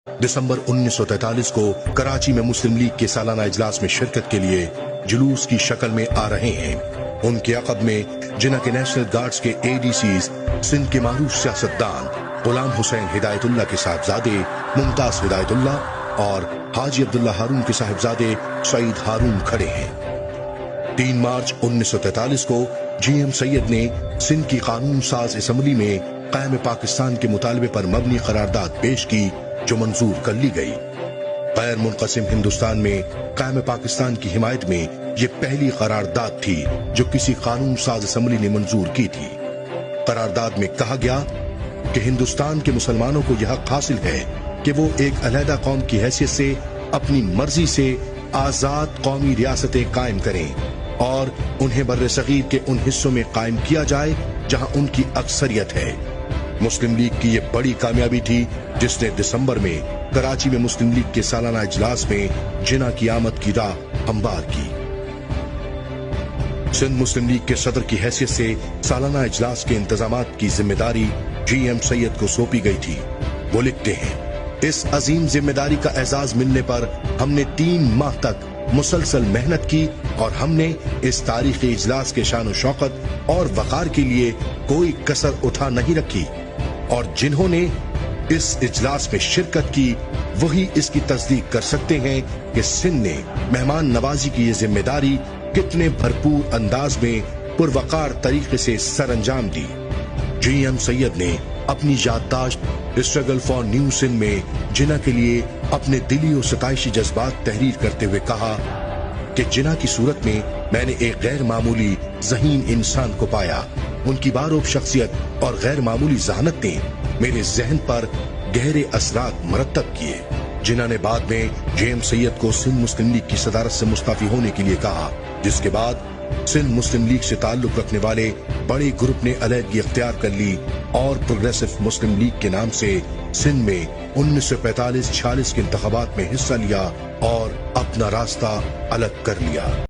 دسمبر 1943 کو کراچی میں مسلم لیگ کے سالانہ اجلاس میں شرکت کے لیے جلوس کی شکل میں آ رہے ہیں۔ ان کے عقب میں جناح کے نیشنل گارڈز کے ADCs، سندھ کے معروف سیاستدان غلام حسین ہدایت اللہ کے صاحبزادے ممتاز ہدایت اللہ اور حاجی عبداللہ ہارون کے صاحبزادے سعید ہارون کھڑے ہیں۔ 3 مارچ 1943 کو GM سید نے سندھ کی قانون ساز اسمبلی میں قائم پاکستان کے مطالبے پر مبنی قرارداد پیش کی جو منظور کر لی گئی۔ غیر منقسم ہندوستان میں قائم پاکستان کی حمایت میں یہ پہلی قرارداد تھی جو کسی قانون ساز اسمبلی نے منظور کی تھی۔ قرارداد میں کہا گیا کہ ہندوستان کے مسلمانوں کو یہ حق حاصل ہے کہ وہ ایک علیحدہ قوم کی حیثیت سے اپنی مرضی سے آزاد قومی ریاستیں قائم کریں اور انہیں بر صغیر کے ان حصوں میں قائم کیا جائے جہاں ان کی اکثریت ہے۔ مسلم لیگ کی یہ بڑی کامیابی تھی جس نے دسمبر میں کراچی میں مسلم لیگ کے سالانہ اجلاس میں جناح کی آمد کی راہ ہموار کی۔ سندھ مسلم لیگ کے صدر کی حیثیت سے سالانہ اجلاس کے انتظامات کی ذمہ داری GM سید کو سونپی گئی تھی۔ وہ لکھتے ہیں، اس عظیم ذمہ داری کا اعزاز ملنے پر ہم نے 3 ماہ تک مسلسل محنت کی اور ہم نے اس تاریخی اجلاس کے شان و شوکت اور وقار کے لیے کوئی کسر اٹھا نہیں رکھی، اور جنہوں نے اس اجلاس میں شرکت کی وہی اس کی تصدیق کر سکتے ہیں کہ سندھ نے مہمان نوازی کی یہ ذمہ داری کتنے بھرپور انداز میں پروقار طریقے سے سر انجام دی۔ GM سید نے اپنی یادداشت اسٹرگل فار نیو سندھ میں جناح کے لیے اپنے دلی و ستائشی جذبات تحریر کرتے ہوئے کہا کہ جناح کی صورت میں نے ایک غیر معمولی ذہین انسان کو پایا۔ ان کی باروب شخصیت اور غیر معمولی ذہانت نے میرے ذہن پر گہرے اثرات مرتب کیے۔ جناح نے بعد میں GM سید کو سندھ مسلم لیگ کی صدارت سے مستعفی ہونے کے لیے کہا، جس کے بعد سندھ مسلم لیگ سے تعلق رکھنے والے بڑے گروپ نے علیحدگی اختیار کر لی اور پروگریسو مسلم لیگ کے نام سے سندھ میں 1945-46 کے انتخابات میں حصہ لیا اور اپنا راستہ الگ کر لیا۔